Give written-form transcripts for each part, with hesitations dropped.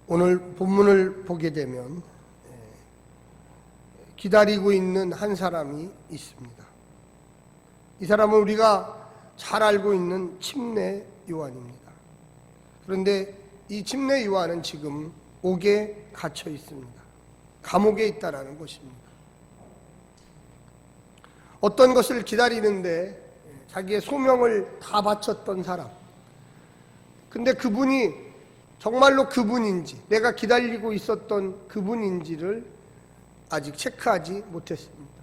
오늘 본문을 보게 되면 기다리고 있는 한 사람이 있습니다. 이 사람은 우리가 잘 알고 있는 침례 요한입니다. 그런데 이 침례 요한은 지금 옥에 갇혀 있습니다. 감옥에 있다라는 것입니다. 어떤 것을 기다리는데 자기의 소명을 다 바쳤던 사람, 근데 그분이 정말로 그분인지, 내가 기다리고 있었던 그분인지를 아직 체크하지 못했습니다.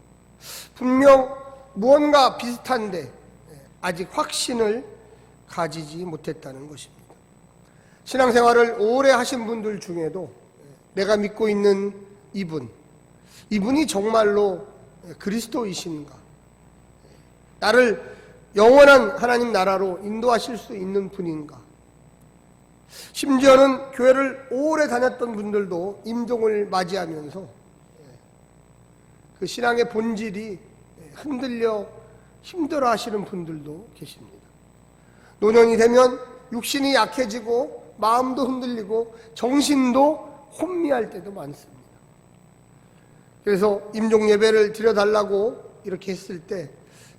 분명 무언가 비슷한데 아직 확신을 가지지 못했다는 것입니다. 신앙생활을 오래 하신 분들 중에도 내가 믿고 있는 이분이 정말로 그리스도이신가, 나를 영원한 하나님 나라로 인도하실 수 있는 분인가, 심지어는 교회를 오래 다녔던 분들도 임종을 맞이하면서 그 신앙의 본질이 흔들려 힘들어 하시는 분들도 계십니다. 노년이 되면 육신이 약해지고 마음도 흔들리고 정신도 혼미할 때도 많습니다. 그래서 임종 예배를 드려달라고 이렇게 했을 때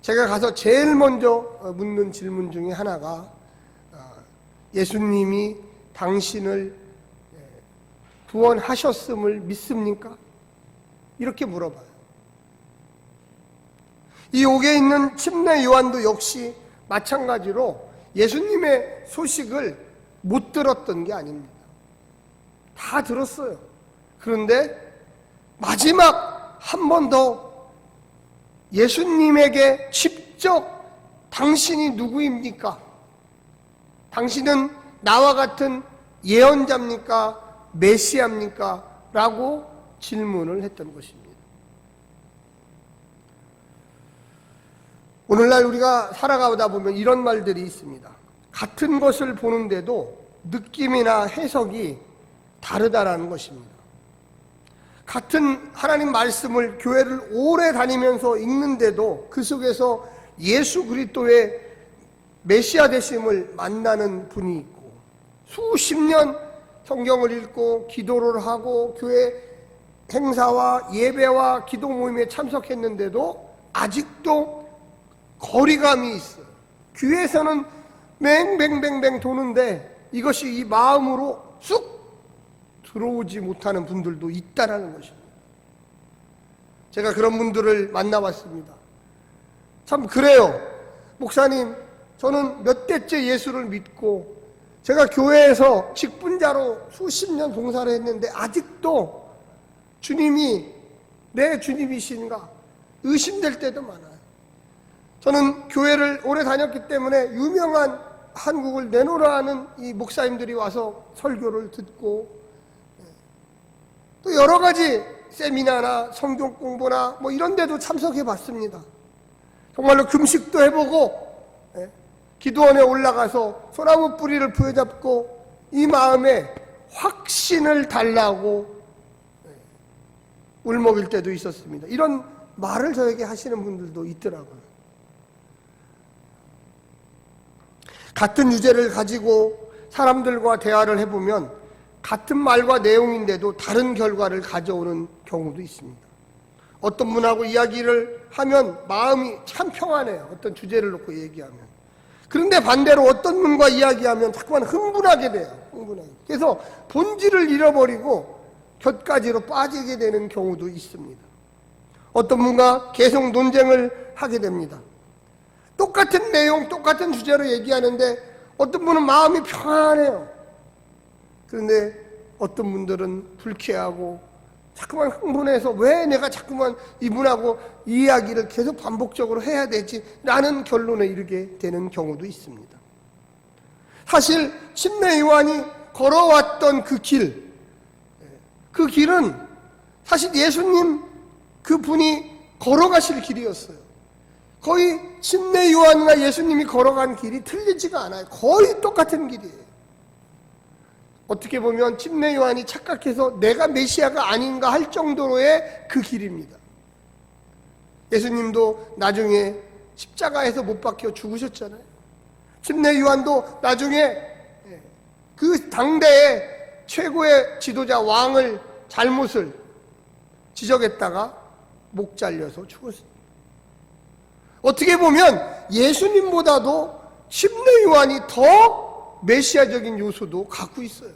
제가 가서 제일 먼저 묻는 질문 중에 하나가, 예수님이 당신을 구원하셨음을 믿습니까? 이렇게 물어봐요. 이 옥에 있는 침례 요한도 역시 마찬가지로 예수님의 소식을 못 들었던 게 아닙니다. 다 들었어요. 그런데 마지막 한 번 더 예수님에게 직접 당신이 누구입니까? 당신은 나와 같은 예언자입니까? 메시아입니까? 라고 질문을 했던 것입니다. 오늘날 우리가 살아가다 보면 이런 말들이 있습니다. 같은 것을 보는데도 느낌이나 해석이 다르다라는 것입니다. 같은 하나님 말씀을 교회를 오래 다니면서 읽는데도 그 속에서 예수 그리스도의 메시아 되심을 만나는 분이 있고, 수십 년 성경을 읽고 기도를 하고 교회 행사와 예배와 기도 모임에 참석했는데도 아직도 거리감이 있어요. 귀에서는 맹맹맹맹 도는데 이것이 이 마음으로 쑥 들어오지 못하는 분들도 있다라는 것입니다. 제가 그런 분들을 만나봤습니다. 참 그래요. 목사님, 저는 몇 대째 예수를 믿고 제가 교회에서 직분자로 수십 년 봉사를 했는데 아직도 주님이 내 주님이신가 의심될 때도 많아요. 저는 교회를 오래 다녔기 때문에 유명한 한국을 내놓으라 하는 이 목사님들이 와서 설교를 듣고, 또 여러 가지 세미나나 성경 공부나 뭐 이런 데도 참석해 봤습니다. 정말로 금식도 해보고 기도원에 올라가서 소나무 뿌리를 부여잡고 이 마음에 확신을 달라고 울먹일 때도 있었습니다. 이런 말을 저에게 하시는 분들도 있더라고요. 같은 주제를 가지고 사람들과 대화를 해보면 같은 말과 내용인데도 다른 결과를 가져오는 경우도 있습니다. 어떤 분하고 이야기를 하면 마음이 참 평안해요. 어떤 주제를 놓고 얘기하면. 그런데 반대로 어떤 분과 이야기하면 자꾸만 흥분하게 돼요. 흥분하게. 그래서 본질을 잃어버리고 곁가지로 빠지게 되는 경우도 있습니다. 어떤 분과 계속 논쟁을 하게 됩니다. 똑같은 내용, 똑같은 주제로 얘기하는데 어떤 분은 마음이 평안해요. 그런데 어떤 분들은 불쾌하고 자꾸만 흥분해서 왜 내가 자꾸만 이분하고 이 이야기를 계속 반복적으로 해야 되지? 라는 결론에 이르게 되는 경우도 있습니다. 사실 침례 요한이 걸어왔던 그 길은 사실 예수님 그분이 걸어가실 길이었어요. 거의 침례 요한과 예수님이 걸어간 길이 틀리지가 않아요. 거의 똑같은 길이에요. 어떻게 보면 침례 요한이 착각해서 내가 메시아가 아닌가 할 정도로의 그 길입니다. 예수님도 나중에 십자가에서 못 박혀 죽으셨잖아요. 침례 요한도 나중에 그 당대에 최고의 지도자 왕을 잘못을 지적했다가 목 잘려서 죽었습니다. 어떻게 보면 예수님보다도 침례 요한이 더 메시아적인 요소도 갖고 있어요.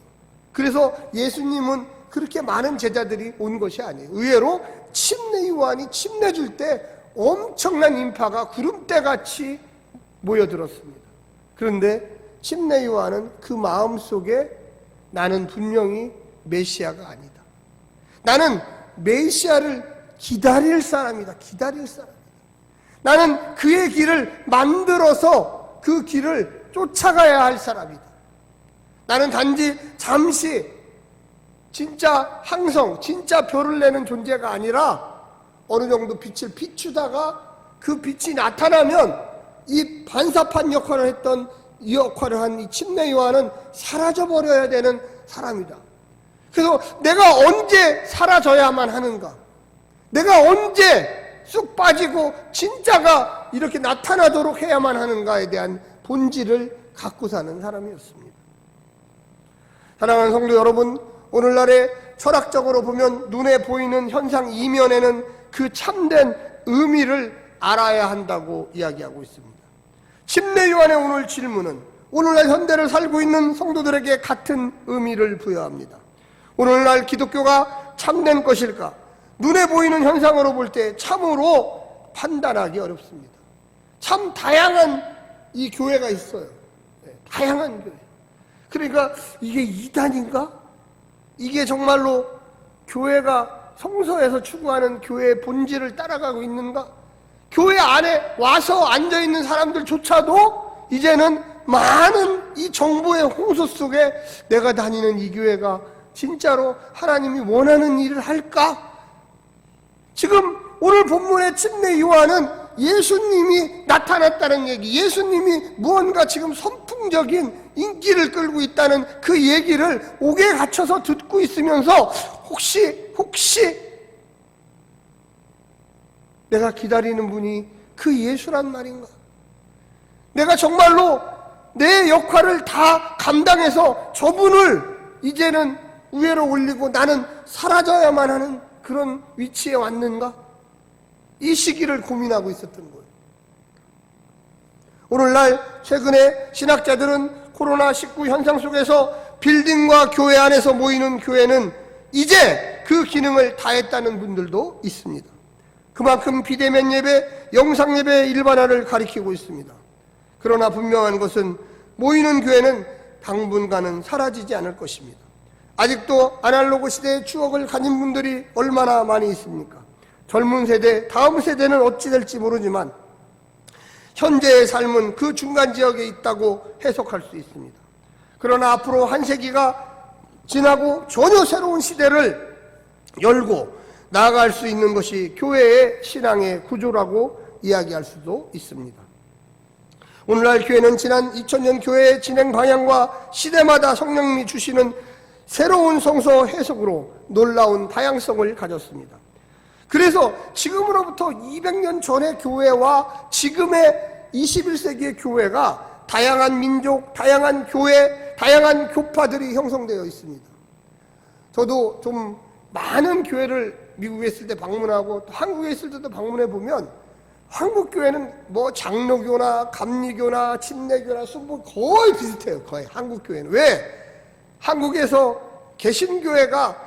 그래서 예수님은 그렇게 많은 제자들이 온 것이 아니에요. 의외로 침례 요한이 침례 줄 때 엄청난 인파가 구름대같이 모여들었습니다. 그런데 침례 요한은 그 마음속에 나는 분명히 메시아가 아니다. 나는 메시아를 기다릴 사람이다. 기다릴 사람이다. 나는 그의 길을 만들어서 그 길을 쫓아가야 할 사람이다. 나는 단지 잠시 진짜 항성, 진짜 별을 내는 존재가 아니라 어느 정도 빛을 비추다가 그 빛이 나타나면 이 반사판 역할을 했던 이 역할을 한 이 침례 요한은 사라져버려야 되는 사람이다. 그래서 내가 언제 사라져야만 하는가? 내가 언제 쑥 빠지고 진짜가 이렇게 나타나도록 해야만 하는가에 대한 본질을 갖고 사는 사람이었습니다. 사랑하는 성도 여러분, 오늘날에 철학적으로 보면 눈에 보이는 현상 이면에는 그 참된 의미를 알아야 한다고 이야기하고 있습니다. 침례 요한의 오늘 질문은 오늘날 현대를 살고 있는 성도들에게 같은 의미를 부여합니다. 오늘날 기독교가 참된 것일까? 눈에 보이는 현상으로 볼 때 참으로 판단하기 어렵습니다. 참 다양한 이 교회가 있어요. 다양한 교회. 그러니까 이게 이단인가? 이게 정말로 교회가 성서에서 추구하는 교회의 본질을 따라가고 있는가? 교회 안에 와서 앉아있는 사람들조차도 이제는 많은 이 정보의 홍수 속에 내가 다니는 이 교회가 진짜로 하나님이 원하는 일을 할까? 지금 오늘 본문의 침례 요한은 예수님이 나타났다는 얘기, 예수님이 무언가 지금 선풍적인 인기를 끌고 있다는 그 얘기를 옥에 갇혀서 듣고 있으면서 혹시 내가 기다리는 분이 그 예수란 말인가? 내가 정말로 내 역할을 다 감당해서 저분을 이제는 위로 올리고 나는 사라져야만 하는 그런 위치에 왔는가? 이 시기를 고민하고 있었던 거예요. 오늘날 최근에 신학자들은 코로나19 현상 속에서 빌딩과 교회 안에서 모이는 교회는 이제 그 기능을 다했다는 분들도 있습니다. 그만큼 비대면 예배, 영상 예배의 일반화를 가리키고 있습니다. 그러나 분명한 것은 모이는 교회는 당분간은 사라지지 않을 것입니다. 아직도 아날로그 시대의 추억을 가진 분들이 얼마나 많이 있습니까? 젊은 세대, 다음 세대는 어찌 될지 모르지만 현재의 삶은 그 중간 지역에 있다고 해석할 수 있습니다. 그러나 앞으로 한 세기가 지나고 전혀 새로운 시대를 열고 나아갈 수 있는 것이 교회의 신앙의 구조라고 이야기할 수도 있습니다. 오늘날 교회는 지난 2000년 교회의 진행 방향과 시대마다 성령님이 주시는 새로운 성서 해석으로 놀라운 다양성을 가졌습니다. 그래서 지금으로부터 200년 전의 교회와 지금의 21세기의 교회가 다양한 민족, 다양한 교회, 다양한 교파들이 형성되어 있습니다. 저도 좀 많은 교회를 미국에 있을 때 방문하고 또 한국에 있을 때도 방문해 보면 한국 교회는 뭐 장로교나 감리교나 침례교나 순복 거의 비슷해요. 거의 한국 교회는. 왜? 한국에서 개신교회가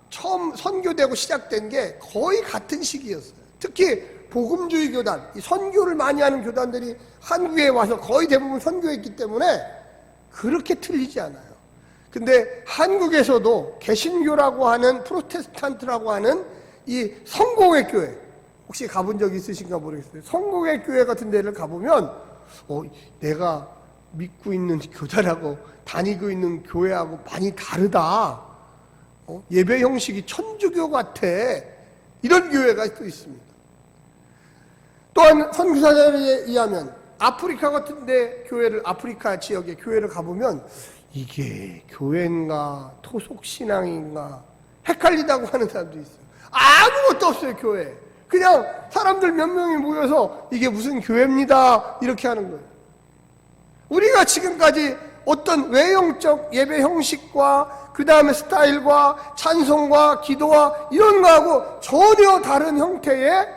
처음 선교되고 시작된 게 거의 같은 시기였어요. 특히 복음주의 교단, 이 선교를 많이 하는 교단들이 한국에 와서 거의 대부분 선교했기 때문에 그렇게 틀리지 않아요. 근데 한국에서도 개신교라고 하는 프로테스탄트라고 하는 이 성공회 교회, 혹시 가본 적 있으신가 모르겠어요. 성공회 교회 같은 데를 가보면 내가 믿고 있는 교단하고 다니고 있는 교회하고 많이 다르다. 예배 형식이 천주교 같아. 이런 교회가 또 있습니다. 또한 선교사들에 의하면 아프리카 같은 데 교회를, 아프리카 지역의 교회를 가보면 이게 교회인가 토속신앙인가 헷갈리다고 하는 사람도 있어요. 아무것도 없어요. 교회 그냥 사람들 몇 명이 모여서 이게 무슨 교회입니다 이렇게 하는 거예요. 우리가 지금까지 어떤 외형적 예배 형식과 그 다음에 스타일과 찬송과 기도와 이런 거하고 전혀 다른 형태의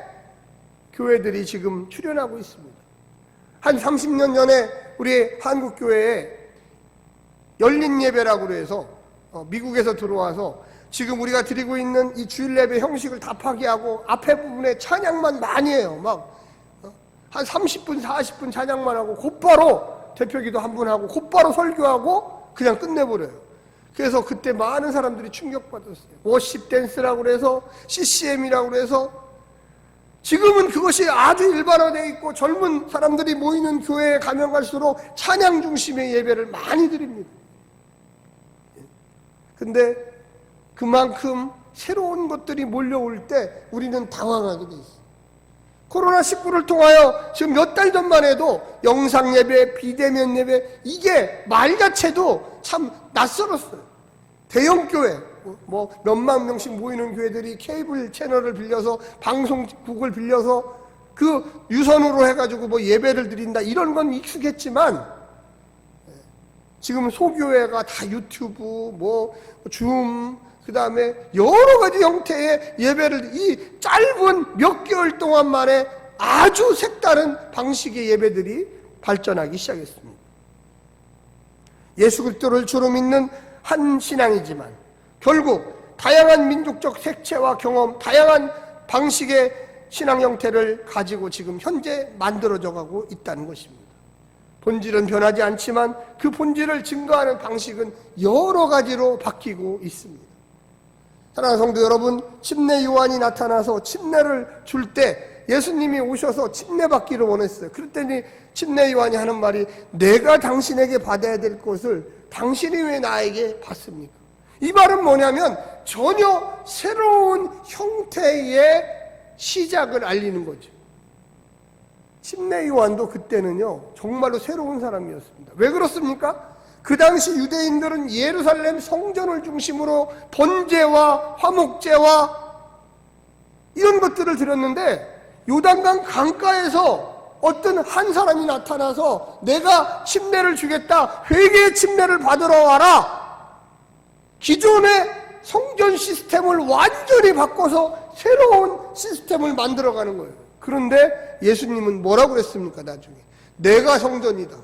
교회들이 지금 출현하고 있습니다. 한 30년 전에 우리 한국교회에 열린 예배라고 해서 미국에서 들어와서 지금 우리가 드리고 있는 이 주일 예배 형식을 다 파기하고 앞에 부분에 찬양만 많이 해요. 막 한 30분 40분 찬양만 하고 곧바로 대표기도 한 분 하고 곧바로 설교하고 그냥 끝내버려요. 그래서 그때 많은 사람들이 충격받았어요. 워십 댄스라고 그래서 CCM이라고 그래서 지금은 그것이 아주 일반화되어 있고 젊은 사람들이 모이는 교회에 가면 갈수록 찬양 중심의 예배를 많이 드립니다. 근데 그만큼 새로운 것들이 몰려올 때 우리는 당황하게 돼 있어요. 코로나19를 통하여 지금 몇 달 전만 해도 영상 예배, 비대면 예배 이게 말 자체도 참 낯설었어요. 대형 교회 뭐 몇만 명씩 모이는 교회들이 케이블 채널을 빌려서 방송국을 빌려서 그 유선으로 해가지고 뭐 예배를 드린다 이런 건 익숙했지만 지금 소교회가 다 유튜브 뭐 줌 그 다음에 여러 가지 형태의 예배를 이 짧은 몇 개월 동안 만에 아주 색다른 방식의 예배들이 발전하기 시작했습니다. 예수 그리스도를 주로 믿는 한 신앙이지만 결국 다양한 민족적 색채와 경험, 다양한 방식의 신앙 형태를 가지고 지금 현재 만들어져 가고 있다는 것입니다. 본질은 변하지 않지만 그 본질을 증거하는 방식은 여러 가지로 바뀌고 있습니다. 사랑하는 성도 여러분, 침례 요한이 나타나서 침례를 줄 때 예수님이 오셔서 침례 받기를 원했어요. 그랬더니 침례 요한이 하는 말이 내가 당신에게 받아야 될 것을 당신이 왜 나에게 받습니까? 이 말은 뭐냐면 전혀 새로운 형태의 시작을 알리는 거죠. 침례 요한도 그때는요 정말로 새로운 사람이었습니다. 왜 그렇습니까? 그 당시 유대인들은 예루살렘 성전을 중심으로 번제와 화목제와 이런 것들을 드렸는데 요단강 강가에서 어떤 한 사람이 나타나서 내가 침례를 주겠다, 회개의 침례를 받으러 와라. 기존의 성전 시스템을 완전히 바꿔서 새로운 시스템을 만들어가는 거예요. 그런데 예수님은 뭐라고 그랬습니까? 나중에 내가 성전이다.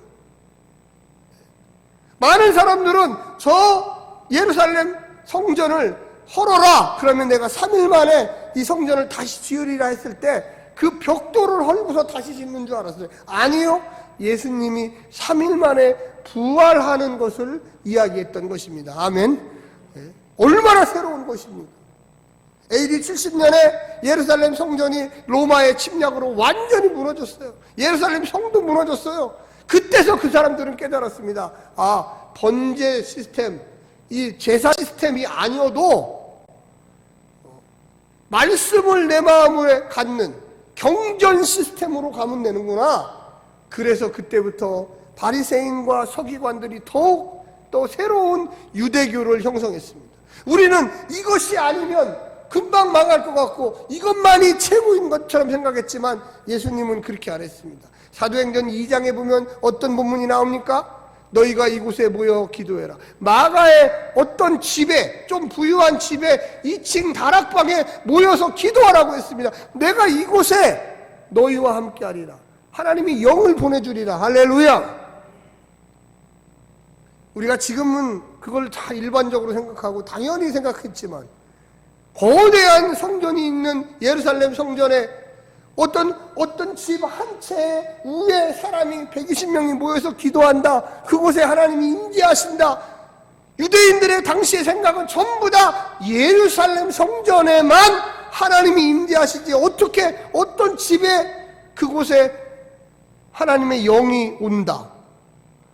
많은 사람들은 저 예루살렘 성전을 헐어라 그러면 내가 3일 만에 이 성전을 다시 지으리라 했을 때 그 벽돌을 헐고서 다시 짓는 줄 알았어요. 아니요, 예수님이 3일 만에 부활하는 것을 이야기했던 것입니다. 아멘. 얼마나 새로운 것입니까? AD 70년에 예루살렘 성전이 로마의 침략으로 완전히 무너졌어요. 예루살렘 성도 무너졌어요. 그때서 그 사람들은 깨달았습니다. 아, 번제 시스템, 이 제사 시스템이 아니어도 말씀을 내 마음에 갖는 경전 시스템으로 가면 되는구나. 그래서 그때부터 바리새인과 서기관들이 더욱 또 새로운 유대교를 형성했습니다. 우리는 이것이 아니면 금방 망할 것 같고 이것만이 최고인 것처럼 생각했지만 예수님은 그렇게 안 했습니다. 사도행전 2장에 보면 어떤 본문이 나옵니까? 너희가 이곳에 모여 기도해라. 마가의 어떤 집에, 좀 부유한 집에 2층 다락방에 모여서 기도하라고 했습니다. 내가 이곳에 너희와 함께 하리라. 하나님이 영을 보내주리라. 할렐루야. 우리가 지금은 그걸 다 일반적으로 생각하고 당연히 생각했지만 거대한 성전이 있는 예루살렘 성전에 어떤 집 한 채에 위에 사람이 120명이 모여서 기도한다. 그곳에 하나님이 임재하신다. 유대인들의 당시의 생각은 전부 다 예루살렘 성전에만 하나님이 임재하시지 어떻게 어떤 집에 그곳에 하나님의 영이 온다.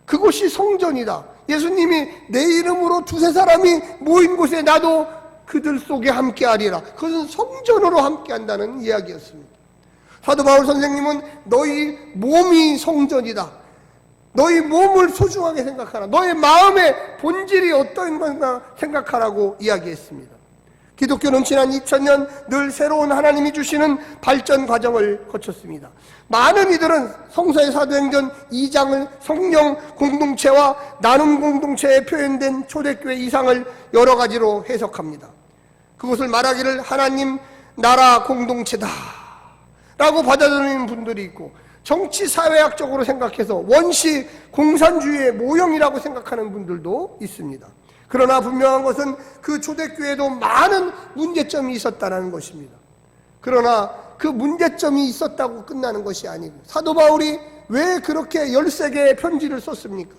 그곳이 성전이다. 예수님이 내 이름으로 두세 사람이 모인 곳에 나도 그들 속에 함께하리라. 그것은 성전으로 함께한다는 이야기였습니다. 사도 바울 선생님은 너희 몸이 성전이다. 너희 몸을 소중하게 생각하라. 너의 마음의 본질이 어떤 건가 생각하라고 이야기했습니다. 기독교는 지난 2000년 늘 새로운 하나님이 주시는 발전 과정을 거쳤습니다. 많은 이들은 성서의 사도행전 2장을 성령 공동체와 나눔 공동체에 표현된 초대교회 이상을 여러 가지로 해석합니다. 그것을 말하기를 하나님 나라 공동체다 라고 받아들이는 분들이 있고, 정치 사회학적으로 생각해서 원시 공산주의의 모형이라고 생각하는 분들도 있습니다. 그러나 분명한 것은 그 초대교회도 많은 문제점이 있었다는 것입니다. 그러나 그 문제점이 있었다고 끝나는 것이 아니고, 사도 바울이 왜 그렇게 13개의 편지를 썼습니까?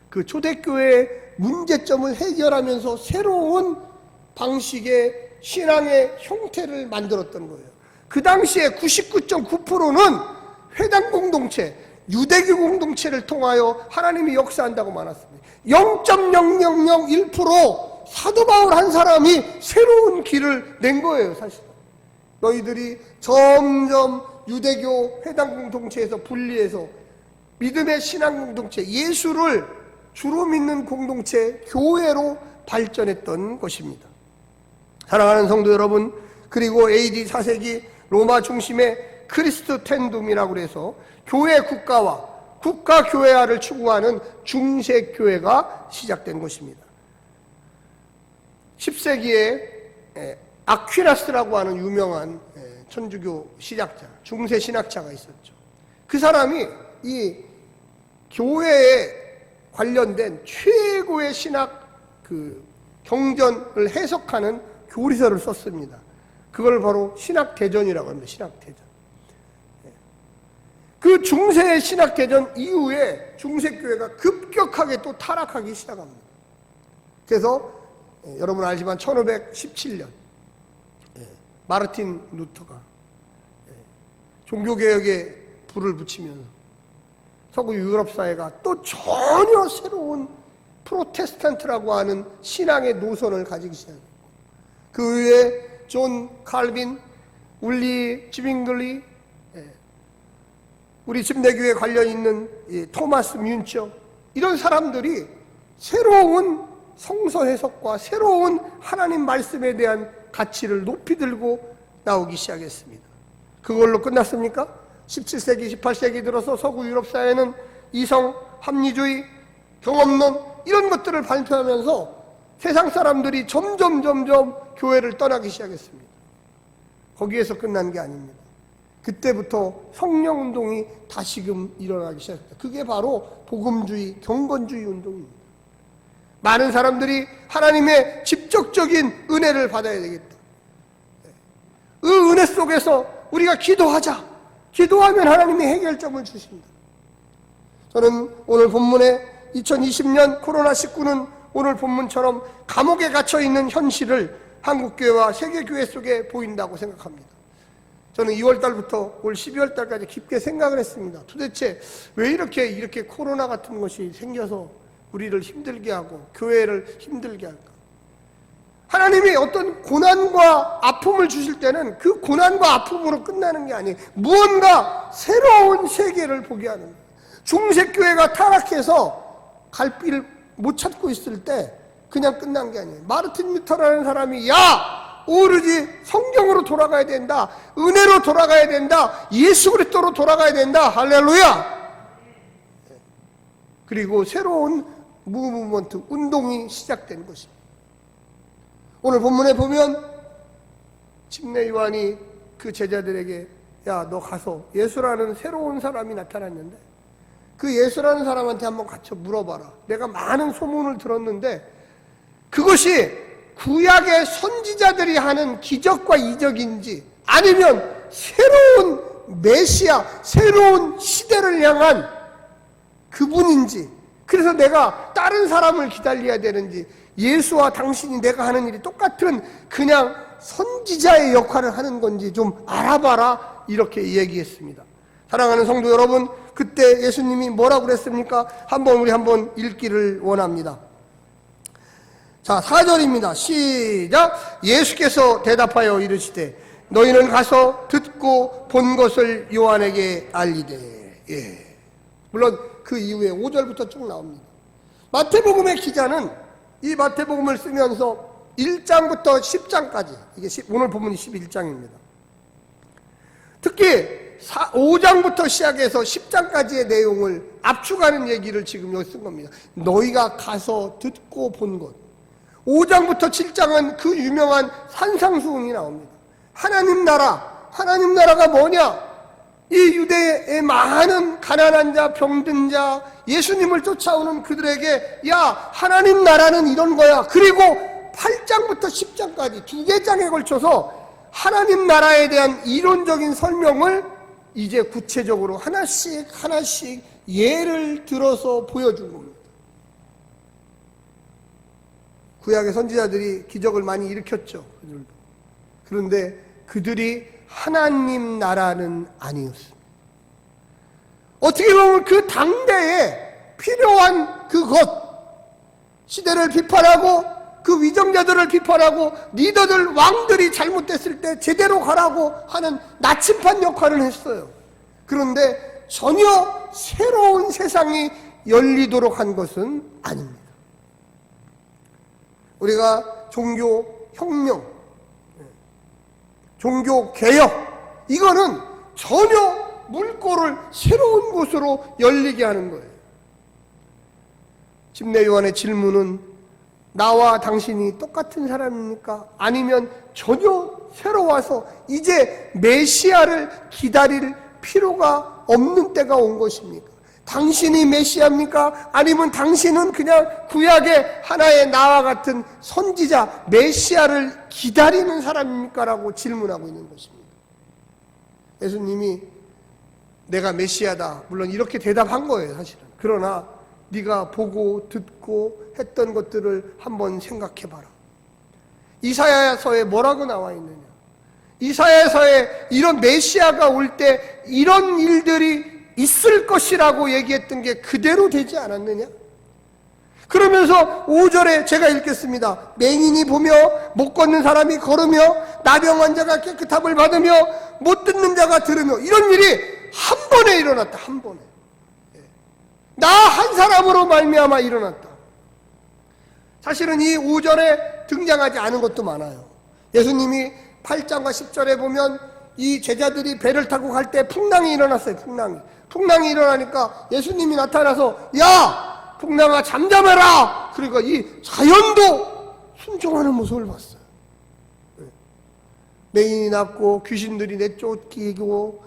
그 초대교회의 문제점을 해결하면서 새로운 방식의 신앙의 형태를 만들었던 거예요. 그 당시에 99.9%는 회당 공동체, 유대교 공동체를 통하여 하나님이 역사한다고 말했습니다. 0.0001% 사도 바울 한 사람이 새로운 길을 낸 거예요. 사실 너희들이 점점 유대교 회당 공동체에서 분리해서 믿음의 신앙 공동체, 예수를 주로 믿는 공동체, 교회로 발전했던 것입니다. 사랑하는 성도 여러분, 그리고 AD 4세기 로마 중심의 크리스텐둠이라고 해서 교회 국가와 국가교회화를 추구하는 중세교회가 시작된 것입니다. 10세기에 아퀴나스라고 하는 유명한 천주교 신학자, 중세 신학자가 있었죠. 그 사람이 이 교회에 관련된 최고의 신학 경전을 해석하는 교리서를 썼습니다. 그걸 바로 신학대전이라고 합니다. 신학대전. 그 중세의 신학대전 이후에 중세교회가 급격하게 또 타락하기 시작합니다. 그래서 여러분 알지만 1517년 마르틴 루터가 종교개혁에 불을 붙이면서 서구 유럽 사회가 또 전혀 새로운 프로테스탄트라고 하는 신앙의 노선을 가지기 시작합니다. 그 후에 존 칼빈, 울리 지빙글리, 우리 침례교회 관련 있는 토마스 뮌처, 이런 사람들이 새로운 성서 해석과 새로운 하나님 말씀에 대한 가치를 높이 들고 나오기 시작했습니다. 그걸로 끝났습니까? 17세기, 18세기 들어서 서구 유럽 사회는 이성, 합리주의, 경험론 이런 것들을 발표하면서 세상 사람들이 점점 교회를 떠나기 시작했습니다. 거기에서 끝난 게 아닙니다. 그때부터 성령운동이 다시금 일어나기 시작했다. 그게 바로 복음주의, 경건주의 운동입니다. 많은 사람들이 하나님의 직접적인 은혜를 받아야 되겠다. 그 은혜 속에서 우리가 기도하자. 기도하면 하나님이 해결점을 주십니다. 저는 오늘 본문에 2020년 코로나19는 오늘 본문처럼 감옥에 갇혀있는 현실을 한국교회와 세계교회 속에 보인다고 생각합니다. 저는 2월달부터 올 12월달까지 깊게 생각을 했습니다. 도대체 왜 이렇게 코로나 같은 것이 생겨서 우리를 힘들게 하고 교회를 힘들게 할까? 하나님이 어떤 고난과 아픔을 주실 때는 그 고난과 아픔으로 끝나는 게 아니에요. 무언가 새로운 세계를 보게 하는 거예요. 중세교회가 타락해서 갈 길을 못 찾고 있을 때 그냥 끝난 게 아니에요. 마르틴 루터라는 사람이 오로지 성경으로 돌아가야 된다, 은혜로 돌아가야 된다, 예수 그리스도로 돌아가야 된다. 할렐루야. 그리고 새로운 무브먼트, 운동이 시작된 것입니다. 오늘 본문에 보면 침례 요한이 그 제자들에게 야, 너 가서 예수라는 새로운 사람이 나타났는데 그 예수라는 사람한테 한번 같이 물어봐라. 내가 많은 소문을 들었는데 그것이 구약의 선지자들이 하는 기적과 이적인지 아니면 새로운 메시아, 새로운 시대를 향한 그분인지, 그래서 내가 다른 사람을 기다려야 되는지, 예수와 당신이 내가 하는 일이 똑같은 그냥 선지자의 역할을 하는 건지 좀 알아봐라, 이렇게 얘기했습니다. 사랑하는 성도 여러분, 그때 예수님이 뭐라고 그랬습니까? 우리 한번 읽기를 원합니다. 자, 4절입니다. 시작. 예수께서 대답하여 이르시되 너희는 가서 듣고 본 것을 요한에게 알리되. 예. 물론 그 이후에 5절부터 쭉 나옵니다. 마태복음의 기자는 이 마태복음을 쓰면서 1장부터 10장까지, 이게 오늘 본문이 11장입니다. 특히 5장부터 시작해서 10장까지의 내용을 압축하는 얘기를 지금 여기 쓴 겁니다. 너희가 가서 듣고 본 것. 5장부터 7장은 그 유명한 산상수훈이 나옵니다. 하나님 나라가 뭐냐? 이 유대의 많은 가난한 자, 병든 자, 예수님을 쫓아오는 그들에게 야, 하나님 나라는 이런 거야. 그리고 8장부터 10장까지 2개장에 걸쳐서 하나님 나라에 대한 이론적인 설명을 이제 구체적으로 하나씩 예를 들어서 보여준 겁니다. 구약의 선지자들이 기적을 많이 일으켰죠. 그런데 그들이 하나님 나라는 아니었습니다. 어떻게 보면 그 당대에 필요한 그것, 시대를 비판하고 그 위정자들을 비판하고 리더들, 왕들이 잘못됐을 때 제대로 가라고 하는 나침반 역할을 했어요. 그런데 전혀 새로운 세상이 열리도록 한 것은 아닙니다. 우리가 종교혁명, 종교개혁, 이거는 전혀 물꼬를 새로운 곳으로 열리게 하는 거예요. 집례요한의 질문은 나와 당신이 똑같은 사람입니까? 아니면 전혀 새로 와서 이제 메시아를 기다릴 필요가 없는 때가 온 것입니까? 당신이 메시아입니까? 아니면 당신은 그냥 구약의 하나의 나와 같은 선지자 메시아를 기다리는 사람입니까? 라고 질문하고 있는 것입니다. 예수님이 내가 메시아다, 물론 이렇게 대답한 거예요, 사실은. 그러나 네가 보고 듣고 했던 것들을 한번 생각해봐라. 이사야서에 뭐라고 나와 있느냐? 이사야서에 이런 메시아가 올 때 이런 일들이 있을 것이라고 얘기했던 게 그대로 되지 않았느냐? 그러면서 5절에 제가 읽겠습니다. 맹인이 보며 못 걷는 사람이 걸으며 나병 환자가 깨끗함을 받으며 못 듣는 자가 들으며, 이런 일이 한 번에 일어났다. 한 번에. 나 한 사람으로 말미암아 일어났다. 사실은 이 5절에 등장하지 않은 것도 많아요. 예수님이 8장과 10절에 보면 이 제자들이 배를 타고 갈 때 풍랑이 일어났어요. 풍랑이 일어나니까 예수님이 나타나서 야, 풍랑아 잠잠해라. 그러니까 이 자연도 순종하는 모습을 봤어요. 맹인이 낫고 귀신들이 내쫓기고,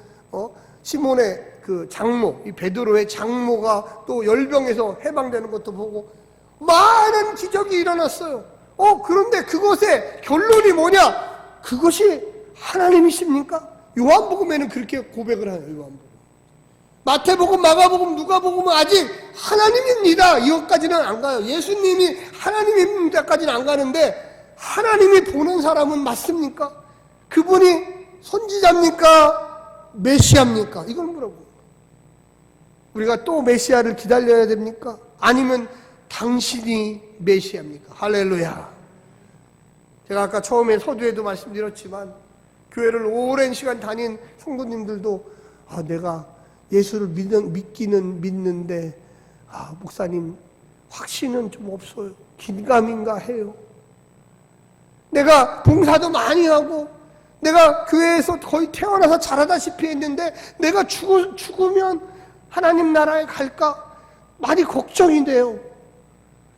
시몬의 그 장모, 이 베드로의 장모가 또 열병에서 해방되는 것도 보고 많은 기적이 일어났어요. 그런데 그것의 결론이 뭐냐? 그것이 하나님이십니까? 요한복음에는 그렇게 고백을 해요. 요한복음. 마태복음, 마가복음, 누가복음은 아직 하나님입니다, 이것까지는 안 가요. 예수님이 하나님입니다까지는 안 가는데 하나님이 보낸 사람은 맞습니까? 그분이 선지자입니까? 메시아입니까? 이걸 물어보고, 우리가 또 메시아를 기다려야 됩니까? 아니면 당신이 메시아입니까? 할렐루야. 제가 아까 처음에 서두에도 말씀드렸지만 교회를 오랜 시간 다닌 성도님들도 내가 예수를 믿기는 믿는데 목사님 확신은 좀 없어요. 긴가민가 해요. 내가 봉사도 많이 하고 내가 교회에서 거의 태어나서 자라다시피 했는데 내가 죽으면 하나님 나라에 갈까? 많이 걱정이 돼요.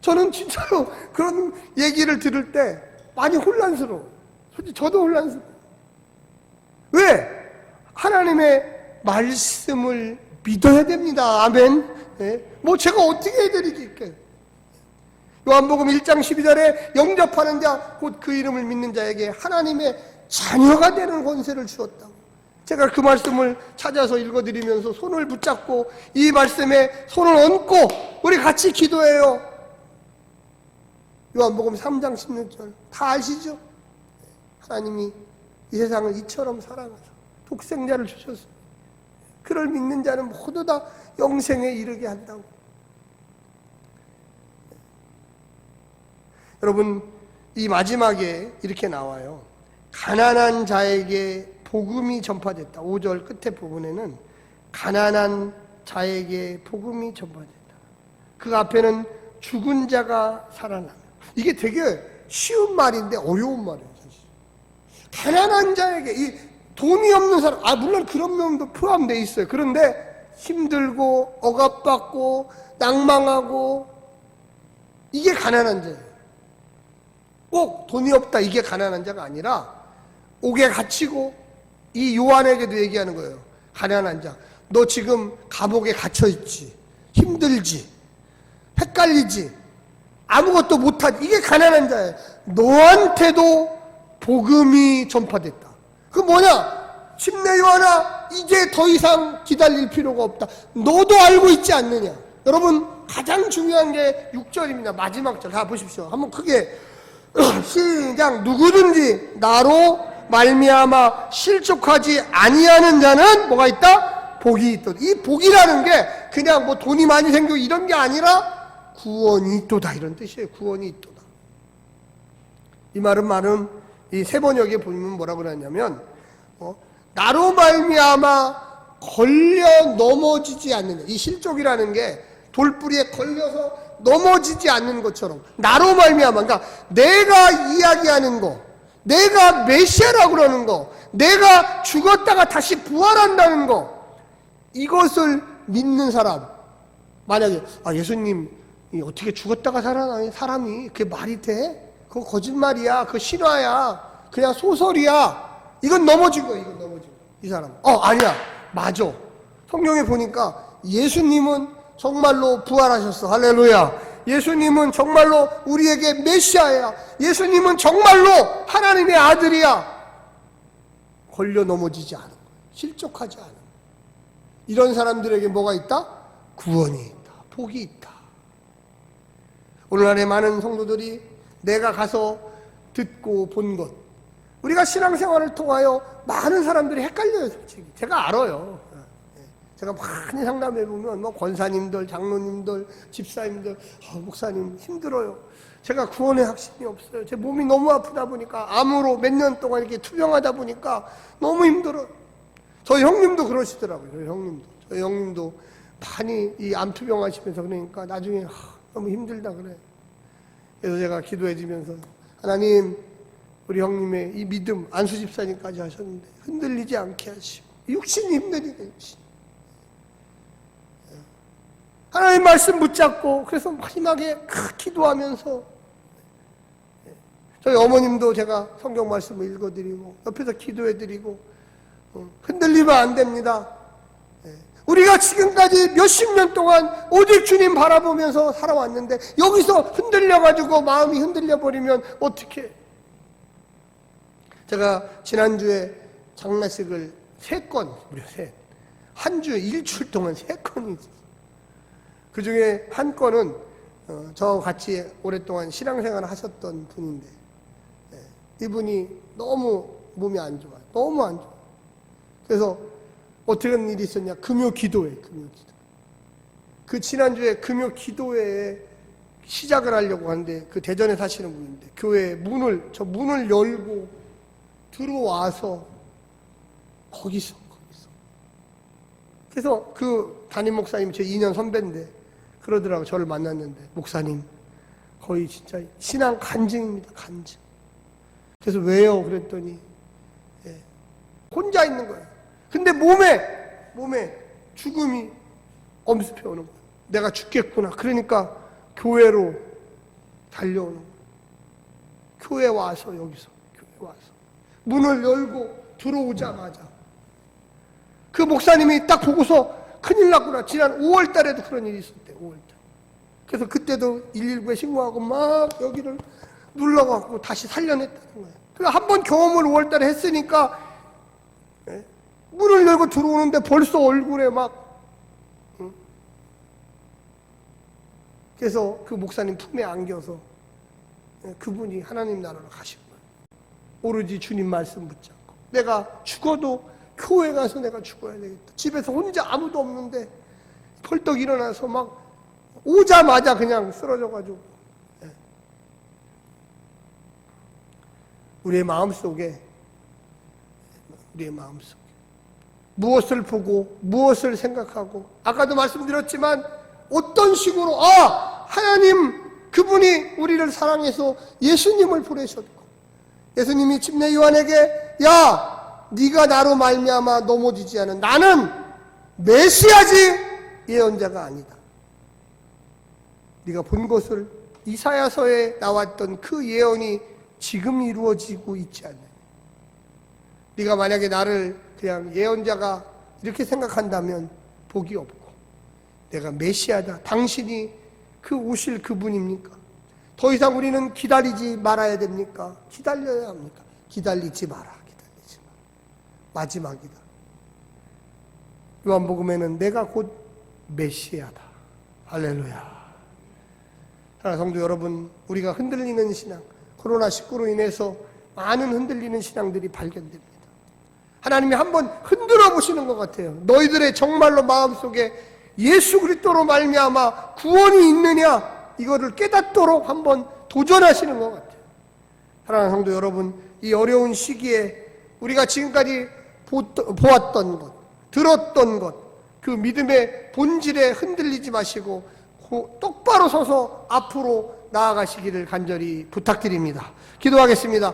저는 진짜로 그런 얘기를 들을 때 많이 혼란스러워요. 솔직히 저도 혼란스러워요. 왜? 하나님의 말씀을 믿어야 됩니다. 아멘. 네? 제가 어떻게 해드리겠어요? 요한복음 1장 12절에 영접하는 자, 곧 그 이름을 믿는 자에게 하나님의 자녀가 되는 권세를 주었다고. 제가 그 말씀을 찾아서 읽어드리면서 손을 붙잡고 이 말씀에 손을 얹고 우리 같이 기도해요. 요한복음 3장 16절 다 아시죠? 하나님이 이 세상을 이처럼 사랑하사 독생자를 주셨습니다. 그를 믿는 자는 모두 다 영생에 이르게 한다고. 여러분, 이 마지막에 이렇게 나와요. 가난한 자에게 복음이 전파됐다. 5절 끝에 부분에는 가난한 자에게 복음이 전파됐다. 그 앞에는 죽은 자가 살아나며. 이게 되게 쉬운 말인데 어려운 말이에요, 사실. 가난한 자에게, 이 돈이 없는 사람, 물론 그런 면도 포함되어 있어요. 그런데 힘들고 억압받고 낭망하고, 이게 가난한 자예요. 꼭 돈이 없다 이게 가난한 자가 아니라 옥에 갇히고, 이 요한에게도 얘기하는 거예요. 가난한 자, 너 지금 감옥에 갇혀있지, 힘들지, 헷갈리지, 아무것도 못하지, 이게 가난한 자예요. 너한테도 복음이 전파됐다. 그 뭐냐? 침례 요한아, 이제 더 이상 기다릴 필요가 없다. 너도 알고 있지 않느냐? 여러분, 가장 중요한 게 6절입니다. 마지막 절. 다 보십시오. 한번 크게 시작. 누구든지 나로 말미암아 실족하지 아니하는 자는 뭐가 있다? 복이 있도다. 이 복이라는 게 그냥 뭐 돈이 많이 생기고 이런 게 아니라 구원이 있도다, 이런 뜻이에요. 구원이 있도다. 이 말은 이 세번역에 보면 뭐라고 그러냐면 나로 말미암아 걸려 넘어지지 않는, 이 실족이라는 게 돌뿌리에 걸려서 넘어지지 않는 것처럼 나로 말미암아, 그러니까 내가 이야기하는 거, 내가 메시아라고 그러는 거, 내가 죽었다가 다시 부활한다는 거, 이것을 믿는 사람, 만약에 예수님이 어떻게 죽었다가 살아나는 사람이 그게 말이 돼? 그거 거짓말이야, 그거 신화야, 그냥 소설이야, 이건 넘어진 거야. 이건 넘어진 거야. 이 사람 아니야, 맞아. 성경에 보니까 예수님은 정말로 부활하셨어. 할렐루야. 예수님은 정말로 우리에게 메시아야. 예수님은 정말로 하나님의 아들이야. 걸려 넘어지지 않은 거야. 실족하지 않은 거야. 이런 사람들에게 뭐가 있다? 구원이 있다. 복이 있다. 오늘날의 많은 성도들이 내가 가서 듣고 본 것, 우리가 신앙생활을 통하여 많은 사람들이 헷갈려요, 솔직히. 제가 알아요. 제가 많이 상담해보면 권사님들, 장로님들, 집사님들, 목사님 힘들어요. 제가 구원의 확신이 없어요. 제 몸이 너무 아프다 보니까, 암으로 몇 년 동안 이렇게 투병하다 보니까 너무 힘들어요. 저희 형님도 그러시더라고요. 저희 형님도 많이 이 암 투병하시면서 그러니까 나중에 너무 힘들다 그래. 그래서 제가 기도해주면서, 하나님, 우리 형님의 이 믿음, 안수 집사님까지 하셨는데 흔들리지 않게 하시고, 육신이 힘드니까 육신. 하나님 말씀 붙잡고, 그래서 마지막에 기도하면서, 저희 어머님도 제가 성경 말씀을 읽어드리고 옆에서 기도해드리고, 흔들리면 안 됩니다. 우리가 지금까지 몇십 년 동안 오직 주님 바라보면서 살아왔는데 여기서 흔들려가지고 마음이 흔들려버리면 어떡해. 제가 지난주에 장례식을 무려 한 주에 일주일 동안 3건이 있었어요. 그 중에 한 건은 저와 같이 오랫동안 신앙생활을 하셨던 분인데, 이분이 너무 몸이 안 좋아요. 너무 안 좋아요. 그래서 어떻게 한 일이 있었냐? 금요 기도회. 그 지난주에 금요 기도회에 시작을 하려고 하는데, 그 대전에 사시는 분인데 교회 문을 열고 들어와서 거기서 그래서 그 담임 목사님, 제 2년 선배인데 그러더라고. 저를 만났는데, 목사님 거의 진짜 신앙 간증입니다. 간증. 그래서 왜요? 그랬더니 혼자 있는 거예요. 근데 몸에 죽음이 엄습해 오는 거예요. 내가 죽겠구나. 그러니까 교회로 달려오는 거예요. 교회 와서 문을 열고 들어오자마자 그 목사님이 딱 보고서 큰일 났구나. 지난 5월 달에도 그런 일이 있었대. 5월 달. 그래서 그때도 119에 신고하고 막 여기를 눌러갖고 다시 살려냈다는 거예요. 그래서 한 번 경험을 5월 달에 했으니까 문을 열고 들어오는데 벌써 얼굴에 막, 그래서 그 목사님 품에 안겨서 그분이 하나님 나라로 가신 거예요. 오로지 주님 말씀 붙잡고, 내가 죽어도 교회 가서 내가 죽어야 되겠다. 집에서 혼자 아무도 없는데 벌떡 일어나서 막 오자마자 그냥 쓰러져가지고. 우리의 마음속에 무엇을 보고 무엇을 생각하고, 아까도 말씀드렸지만 어떤 식으로 하나님 그분이 우리를 사랑해서 예수님을 보내셨고, 예수님이 침례 요한에게 야, 네가 나로 말미암아 넘어지지 않은 나는 메시아지 예언자가 아니다. 네가 본 것을 이사야서에 나왔던 그 예언이 지금 이루어지고 있지 않느냐. 네가 만약에 나를 그냥 예언자가 이렇게 생각한다면 복이 없고, 내가 메시아다, 당신이 그 오실 그분입니까? 더 이상 우리는 기다리지 말아야 됩니까? 기다려야 합니까? 기다리지 마라. 기다리지 마. 마지막이다. 요한복음에는 내가 곧 메시아다. 할렐루야. 사랑하는 성도 여러분, 우리가 흔들리는 신앙, 코로나19로 인해서 많은 흔들리는 신앙들이 발견됩니다. 하나님이 한번 흔들어 보시는 것 같아요. 너희들의 정말로 마음속에 예수 그리스도로 말미암아 구원이 있느냐, 이거를 깨닫도록 한번 도전하시는 것 같아요. 사랑하는 성도 여러분, 이 어려운 시기에 우리가 지금까지 보았던 것, 들었던 것, 그 믿음의 본질에 흔들리지 마시고 똑바로 서서 앞으로 나아가시기를 간절히 부탁드립니다. 기도하겠습니다.